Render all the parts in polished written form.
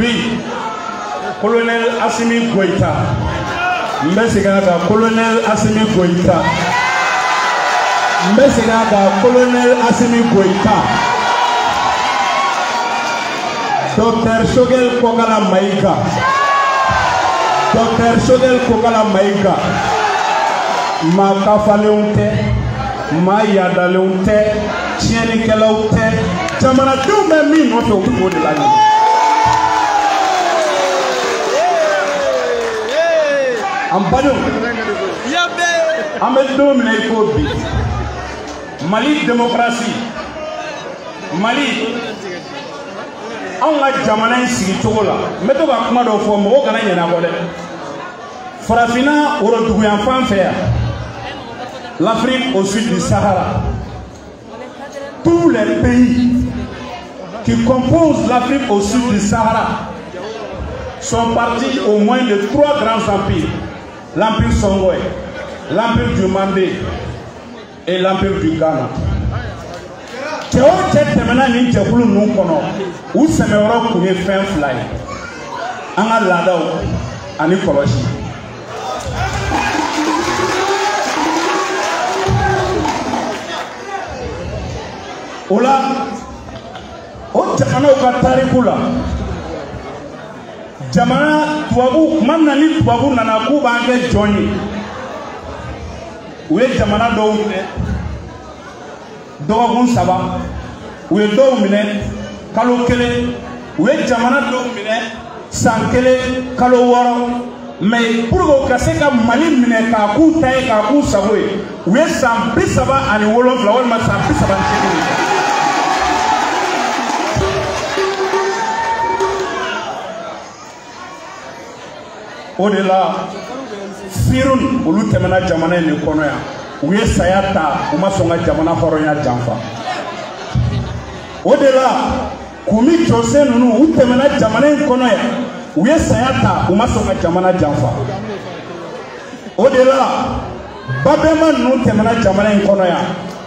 bi colonel Assimi Goïta mbesigaga colonel Assimi Goïta mbesigaga colonel Assimi Goïta Dr. Shogel Kokala Maïga Dr. Shogel Kokala Maïga ma kafaleunte ma yadaleunte tieni kelaunte jamana dum me mi no to ko de la ni am badu yabe am dum ne ko bi Mali démocratie Mali on la jamana sigi togola meto ba kuma do fo mo kana nyana ko de farafina woro dugu yan fan fe l'Afrique au sud du Sahara. Tous les pays qui composent l'Afrique au sud du Sahara sont partis au moins de 3 grands empires. L'empire Songwe, l'empire du Mandé et l'empire du Ghana. Théo Tchetemena ni Tchekulu Nukono, où se meura pour les fins fly. Anga Ladao, Ani Koloshi. Ola o jamana ka tarikula jamana tubabu manna ni tubabu nana ku bange joni we jamana do dogun saba we do mine kalo kele we jamana do mine sankele kalo woro mais pour que se ka Mali mine ka ku tay ka ku saboy we sam bisaba ani wolo flawol ma sam bisaba chekini Odela Firun olu temena jamana ni kono ya uye sayata umasonga jamana horonya jamfa Odela kumi chose nunu utemena jamana ni kono ya uye sayata umasonga jamana jamfa Odela babema nunu temena jamana ni kono ya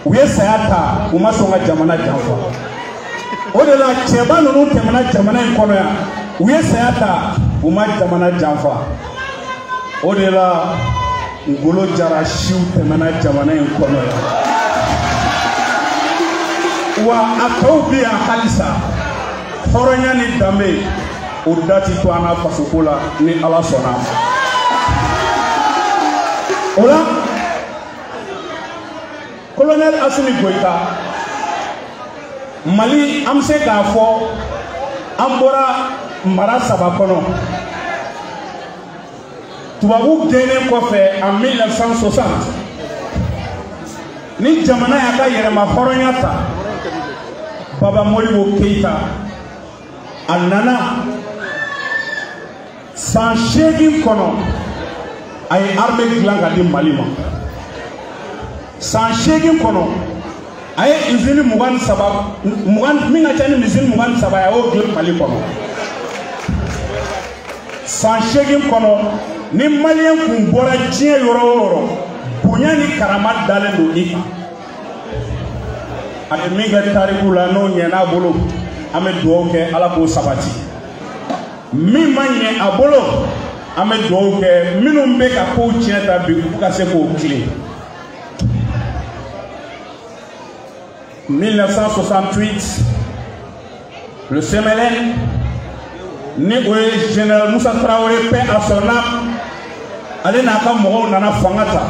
uye sayata umasonga jamana jamfa Odela cheba nunu temena jamana ni kono ya uye sayata uma jamana jamfa Odela ngolo jara shiu temana jamana en kono ya wa akaubi ya halisa horonya ni dambe udati to ana fasokola ni ala sona ola colonel Assimi Goïta Mali amse ka fo ambora mara saba kono tubabu gene kofe en 1960 ni jamana ya ka yere ma horonyata Baba Modibo Keita anana san shegin kono ay armée glanga di Mali ma san shegin kono ay usine mugan saba mugan minga tani usine mugan saba ya o gl Mali kono san shegin kono ni Malien kun bora tiɲɛ yɔrɔ o yɔrɔ bonya ni karama dalen do i kan a bɛ min kɛ tariku la n'o ɲɛna bolo an bɛ dugawu kɛ Ala k'o sabati min ma ɲɛ a bolo an bɛ dugawu kɛ minnu bɛ ka kow tiɲɛ ta bi u ka se k'o tilen 1968 le CMLN ni o ye général Moussa Traoré paix à son âme ale n'a ka mɔgɔw nana fanga ta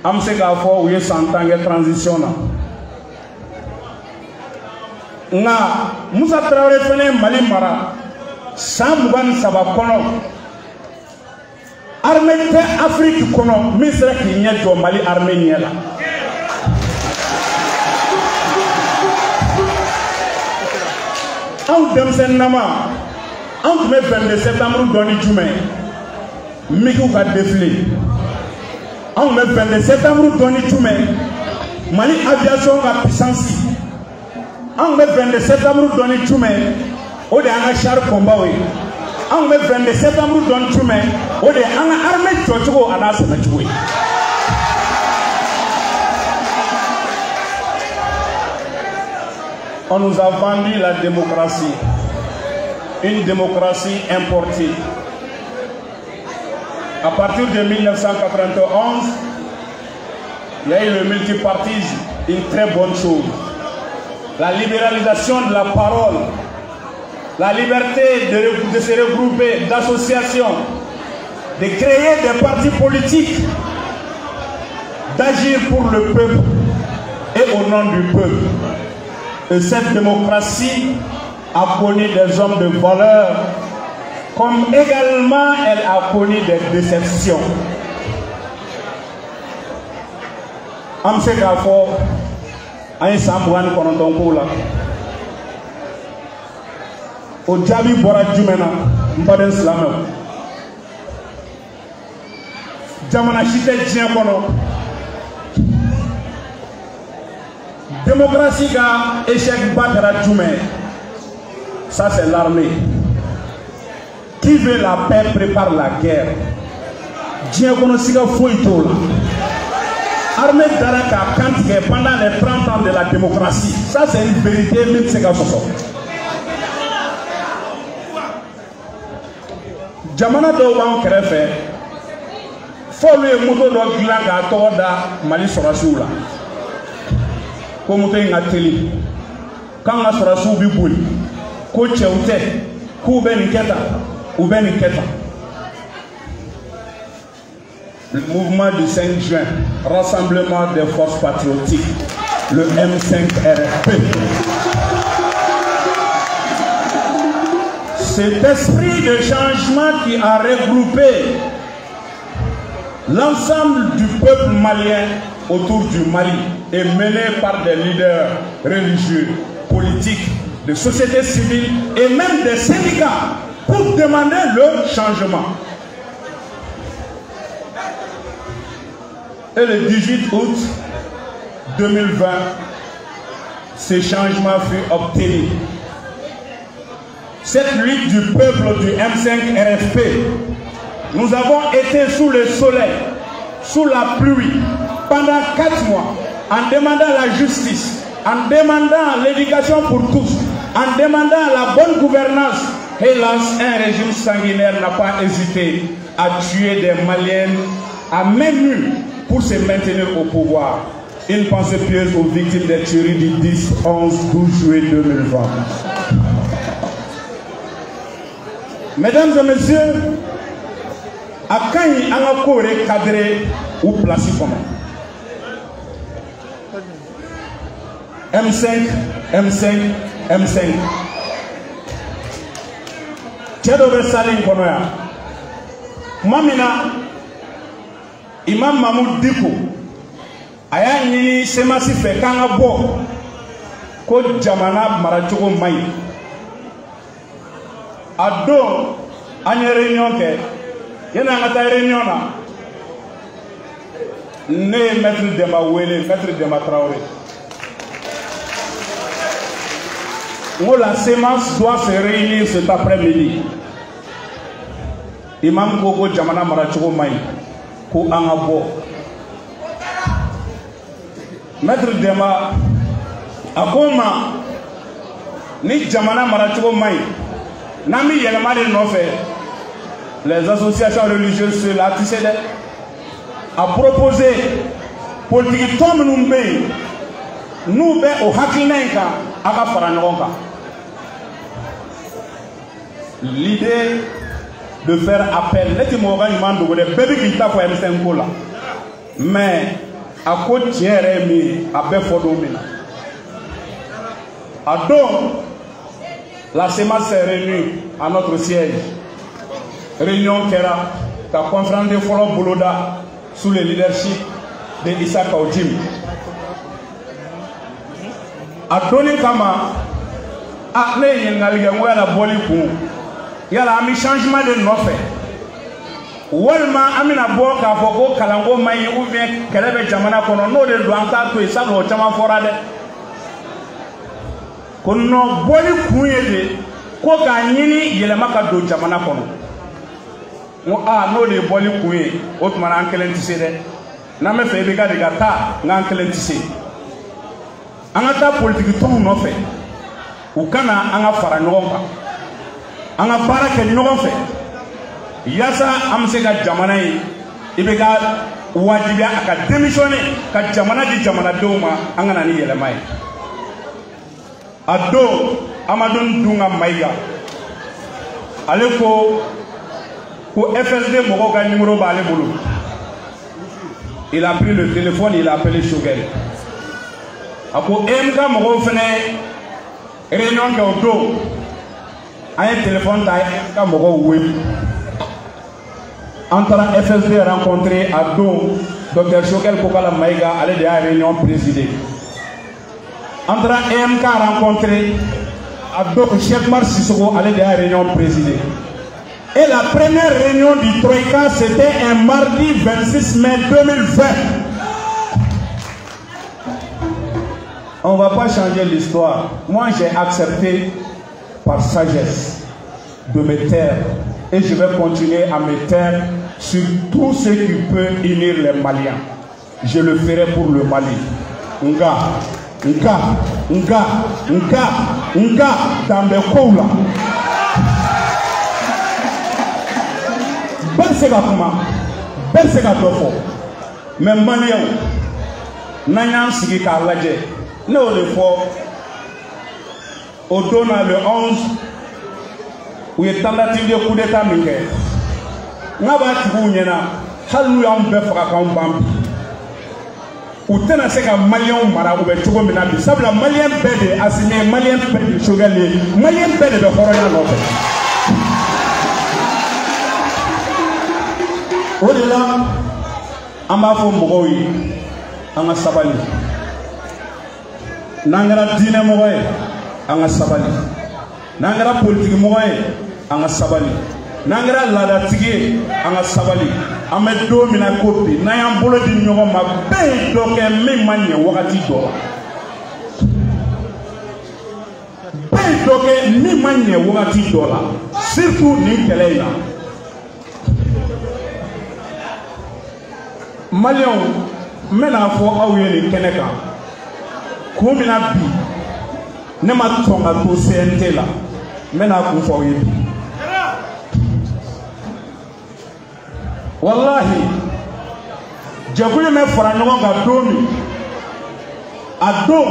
an bɛ se k'a fɔ u ye san 10 kɛ transition na nka Moussa Traoré fana ye Mali mara san 23 kɔnɔ armée tɛ Afrique kɔnɔ min sera k'i ɲɛ jɔ Mali armée ɲɛ la anw denmisɛnninama anw tun bɛ 22 septembre dɔn ni jumɛn migiw ka défilé anw tun bɛ 22 septembre dɔn ni jumɛn Mali aviation ka puissance anw tun bɛ 22 septembre dɔn ni jumɛn o de y'an ka char combat ye anw tun bɛ 22 septembre dɔn ni jumɛn o de ye an ka armée jɔcogo a n'a sɛbɛcogo ye on nous a vendu la démocratie. une démocratie importée. À partir de 1991, il y a eu le multipartisme, une très bonne chose. La libéralisation de la parole, la liberté de se regrouper, d'associations, de créer des partis politiques, d'agir pour le peuple et au nom du peuple. Et cette démocratie a connu des hommes de valeur, comme également elle a connu des déceptions. Amse Kafo, Aïe Sambouane Konontonko la. Au Djabi Bora Djumena, Mbaden Slamel. Jamana Chite Djien Kono. Démocratie ka échec battra Djumé. Ça c'est l'armée. Qui veut la paix prépare la guerre. Djien Kono Siga Foito la. Armée Daraka Kantique pendant les 30 ans de la démocratie. Ça c'est une vérité, même c'est qu'à ce Jamana Doban Krefe, faut le moto de Glanga Toda Mali Sorasula. Comme tu es télé, quand la Sorasou Bibouli, Coach Oute, Kouben Keta, ou Ben Keta. Le mouvement du 5 juin, Rassemblement des forces patriotiques, le M5RFP. Cet esprit de changement qui a regroupé l'ensemble du peuple malien autour du Mali est mené par des leaders religieux, politiques, de sociétés civiles et même des syndicats pour demander le changement. Et le 18 août 2020, ce changement fut obtenu. Cette lutte du peuple du M5RFP, nous avons été sous le soleil, sous la pluie, pendant 4 mois, en demandant la justice, en demandant l'éducation pour tous, en demandant la bonne gouvernance. Hélas, un régime sanguinaire n'a pas hésité à tuer des Maliens à main nue pour se maintenir au pouvoir. Une pensée pieuse aux victimes des tueries du 10, 11, 12 juillet 2020. Mesdames et messieurs, à quand il y a un corps cadré ou placé comment M5, M5, M5. Tchedobe Salim Konoya. Mamina, Imam Mahmoud Diko, Aya Nini Semasi Fe Kangabo, Ko Jamana Marachogo Mai. Ado, ane réunion ke, yena ngata réunion na, ne maître Demba Wele, maître Demba Traoré. La sémence doit se réunir cet après-midi. Imam Gogo Jamana Marachogo Mai, Ko Angabo. Maître Demba, Akoma, ni Jamana Marachogo Mai. Nami Yelmane Nofé, les associations religieuses sur la TCD a proposé politique Tom Numbe, nous au Hakinenka, à Faranonka. L'idée de faire appel, l'étymologie de bébé qui t'a fait M5 là. Mais à côté de à Befodomina. À donc, la sémence s'est réunie à notre siège. Réunion Kera, qui a confronté Folo Bouloda sous le leadership de Issa Kaoutim. A donné Kama, a né la Bolikou, il y a un changement de notre. Walma Amina Boka Foko Kalango Maï ou bien Kelebe Jamana Kono, no de Douanta to Isabo Chama Forade. Kono boli kuyede ko ka nyini yelema ka do jamana kono mo no le boli kuye o tuma na ankelen tise de na me fe be ka de gata na ankelen tise anga ta politique ton no fe u kana anga fara ngonga an ka baara kɛ ɲɔgɔn fɛ yasa an bɛ se ka jamana in i bɛ ka wajibiya a ka démissionner ka jamana di jamanadenw ma an ka na ni yɛlɛma ye a don Amadou Dunga Maïga ale ko FSD mɔgɔw ka numéro b'ale bolo. Il a pris le téléphone, il a appelé Shogel. Ako MK mɔgɔw fɛnɛ réunion kɛ o don an ye téléphone ta MK mɔgɔw wele. An taara FSD rencontré a don Dr Shogel Kokala Maïga ale de y'a réunion présidé. An taara MK rencontré a don Cheikh Mar Sissoko ale de y'a réunion présidé. Et la première réunion du Troïka, c'était un mardi 26 mai 2020. On ne va pas changer l'histoire. Moi, j'ai accepté par sagesse de me taire. Et je vais continuer à me taire sur tout ce qui peut unir les Maliens. Je le ferai pour le Mali. Nga, dans le Koula. Bel se ka dɔ fɔ mais Maliens n'an y'an sigi k'a lajɛ ne y'o de fɔ o don na le 11 u ye tentative de coup d'état min kɛ n ka b'a tigiw ɲɛna hali n'u y'anw bɛɛ faga k'anw ban bi u tɛna se ka Maliens mara u bɛ cogo min na bi sabula Malien bɛɛ de assigné Malien bɛɛ de Shogel ye Malien bɛɛ de bɛ hɔrɔnya nɔfɛ. O de la an b'a fɔ mɔgɔw ye an ka sabali n'an kɛra diinɛmɔgɔ ye an ka sabali n'an kɛra politikimɔgɔ ye an ka sabali n'an kɛra laadatigi ye an ka sabali an bɛ don min na ko bi n'an y'an bolo di ɲɔgɔn ma bɛɛ ye dɔ kɛ min ma ɲɛ wagati dɔ la bɛɛ ye dɔ kɛ min ma ɲɛ wagati dɔ la surtout nin kɛlɛ in na. Maliens n bɛna fɔ aw ye nin kɛnɛ kan kun min na bi ne ma sɔn ka to CNT la n bɛna kun fɔ aw ye bi walahi jɛkulu in bɛ fara ɲɔgɔn kan don min a don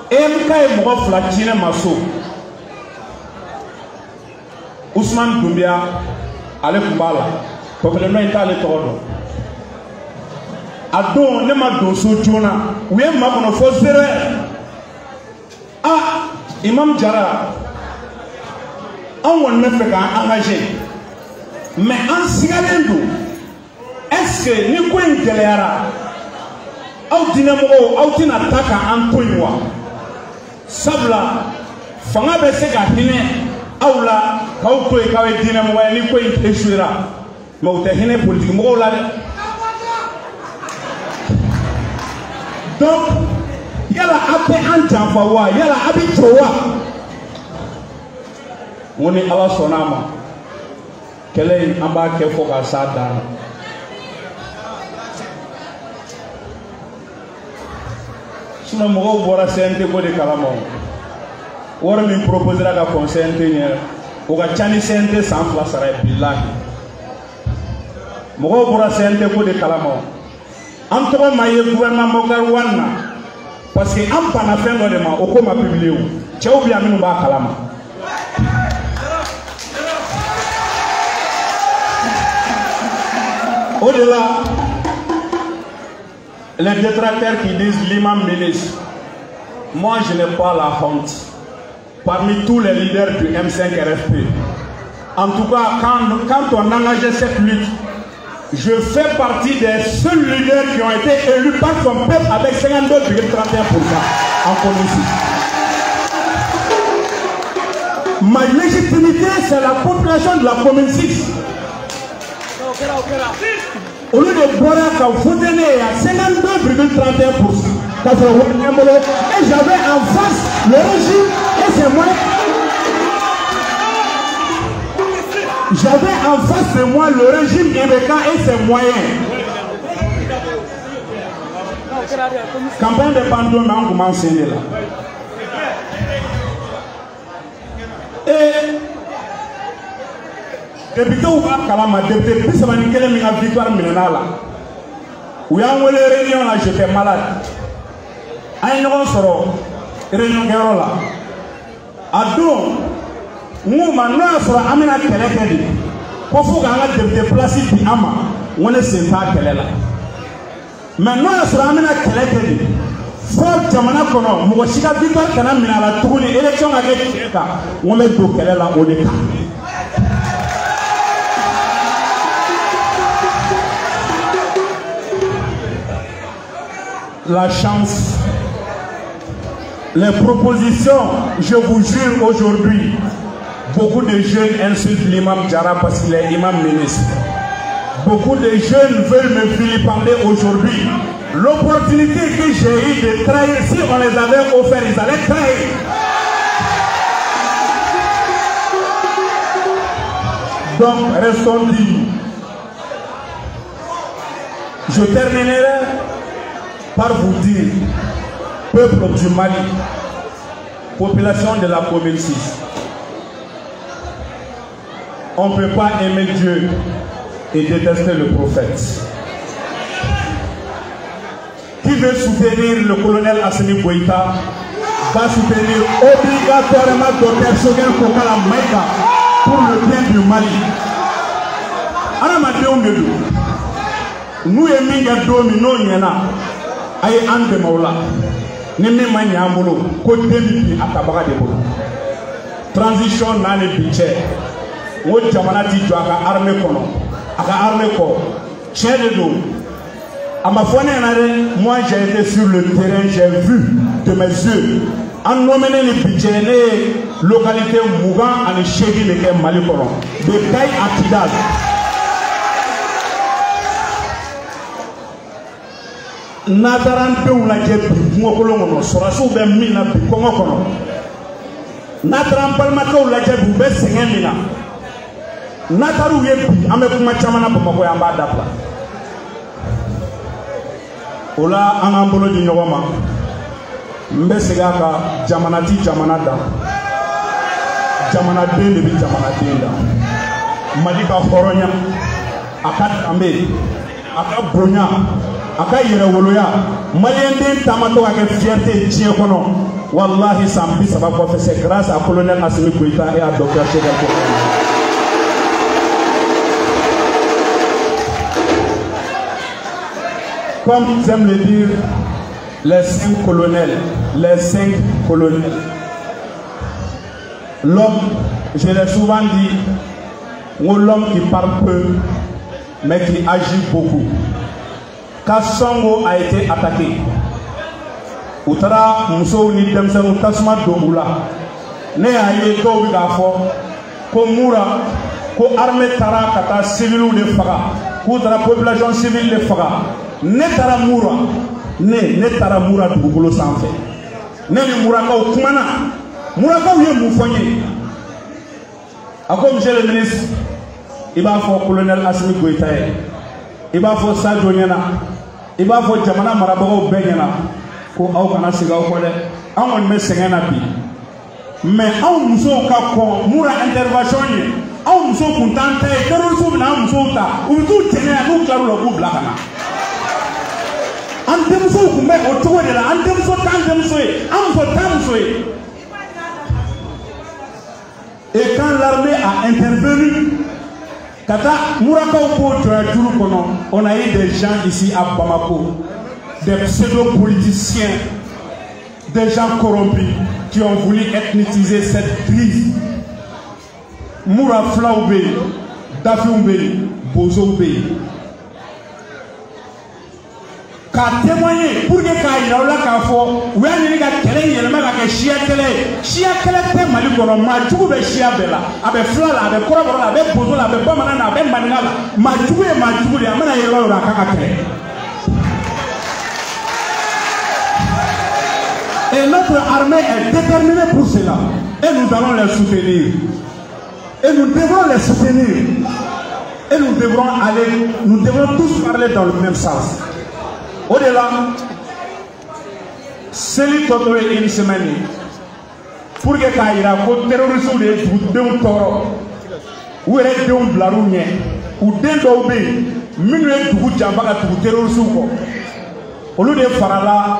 MK ye mɔgɔ fila ci ne ma so Ousmane Doumbia ale tun b'a la peuple in t'ale tɔgɔ dɔn. A don ne ma don so joona u ye ma kɔnɔ fo 0 heure Imam Jara an kɔni bɛ fɛ k'an engagé mais an sigalen don est-ce que ni ko in gɛlɛyara aw diinɛmɔgɔw aw tɛna ta k'an to yen wa sabula fanga bɛ se ka hinɛ aw la k'aw to yen k'aw ye diinɛmɔgɔ ye ni ko in échouera mais u tɛ hinɛ politikimɔgɔw la dɛ. Donc, yala a bɛ an janfa wa yala a bɛ jɔ wa n ko ni Ala sɔnna a ma kɛlɛ in an b'a kɛ fo ka s'a dan na sinon mɔgɔw bɔra CNT ko de kalama wari min proposera ka kɔn CNT ɲɛ o ka ca ni CNT san 2 sara ye bilahi mɔgɔw bɔra CNT ko de kalama an tɔgɔ ma ye gouvernement Bokar Wan na parce que an banna fɛn dɔ de ma o ko ma publié o cɛw bi yan minnu b'a kalama o de la les détracteurs qui disent l'imam ministre moi je n'ai pas la honte parmi tous les leaders du M5 RFP en tout cas quand on engageait cette lutte je fais partie des seuls leaders qui ont été élus par son peuple avec 52,31% en Colombie. Ma légitimité, c'est la population de la commune 6. Au lieu de boire à Foutené à 52,31%. Et j'avais en face le régime et ses moyens. J'avais en face de moi le régime Ibeka et ses moyens. Campagne de Bandon a commencé là. Et député ou pas kalama député plus ça ni kelen mi a victoire minena la ou ya wele réunion là j'étais malade ay ñoo soro réunion gero la ado mu ma no soro amina kele kele ko fu ga nga député place bi ama wona se ta kele la mais no soro amina kele kele fo jamana kono mo shika victoire kana mina la tuguni élection ga ke cheka wona do kele la o de ka la chance, les propositions, je vous jure aujourd'hui, beaucoup de jeunes insultent l'imam Diarra parce qu'il est imam ministre. Beaucoup de jeunes veulent me vilipender aujourd'hui. L'opportunité que j'ai eue de trahir, si on les avait offert, ils allaient trahir. Donc, restons dignes. Je terminerai par vous dire, peuple du Mali, population de la commune 6, on ne peut pas aimer Dieu et détester le prophète. Qui veut soutenir le colonel Assimi Goïta va soutenir obligatoirement Dr Choguel Kokala Maïga pour le bien du Mali. Nous aimons domino nyana ay ande maula ni mi manyambulo ko demi akabaga de bolo transition na le budget wo jamana ti jo aka armée kono aka armée ko chede do amafone na re moi j'ai été sur le terrain, j'ai vu de mes yeux en nominer le budget les localités Mougan et Chegi de Mali kono de Taï à Kidal. Nataran pe la jebi mo kolongo sora so be mina bi kongo kono nataran palmako la jebi be sengemina nataru yebi ame kuma chamana bo mako yamba dapla ola angambolo di nyoma mbe sega ka jamana ti jamana da jamana de bi jamana de malika horonya akat ambe aka bronya aka yere woloya malien den tamato ka fierté tien kono wallahi sambi ça va pas c'est grâce à colonel Assimi Goïta et à docteur Choguel Kokala. Comme j'aime le dire les 5 colonels, l'homme, je l'ai souvent dit, l'homme qui parle peu mais qui agit beaucoup. Kassongo a été attaqué. Outara Mousso ni Demsen Tasma Dobula. Ne a eu Tobi Gafo, ko Moura, ko armée Tara Kata civil de Faga, ko la population civile de Faga. Ne Tara Moura, ne Tara Moura du Boulo sans fait. Ne ni Mouraka ou Kumana, Mouraka ou Moufonye. A comme monsieur le ministre, il va faire colonel Assimi Goïta, il va faire Sadio Niana. Il va falloir jamana marabagaw bɛɛ ɲɛna ko aw kana segin aw kɔ dɛ an kɔni bɛ sɛgɛn na bi mais anw musow ka kɔn mura intervention ye anw musow kun t'an ta ye terroristes bɛ na an musow ta u bɛ t'u cɛnɛ yan n'u tilar'u la k'u bila ka na an denmusow kun bɛ o cogo de la an denmuso t'an denmuso ye an muso t'an muso ye et quand l'armée a intervenu Kata Mourakaw ko Joyajuru kono, on a eu des gens ici à Bamako, des pseudo-politiciens, des gens corrompus qui ont voulu ethniciser cette crise. Moura Flaoube, Dafoumbe, Bozoube. Qu'a témoigné pour que Kaïra ou la Kafo, ou un nègre qui est le mec qui chia télé Mali kono, Matou be chia bella, avec Flala, avec Korabora, avec Bozola, avec Bamanana, avec Manala, Matou et Matou, et Amana Yellow la Kakate. Et notre armée est déterminée pour cela. Et nous allons les soutenir. Et nous devons les soutenir. Et nous devrons tous parler dans le même sens. Au-delà, c'est une semaine pour que Kaïra, pour terrorisme de Toro, u yɛrɛ denw bilar'u ɲɛ u den dɔw bɛ yen minnu ye dugu janfa ka tugu terrorisiw kɔ olu de farala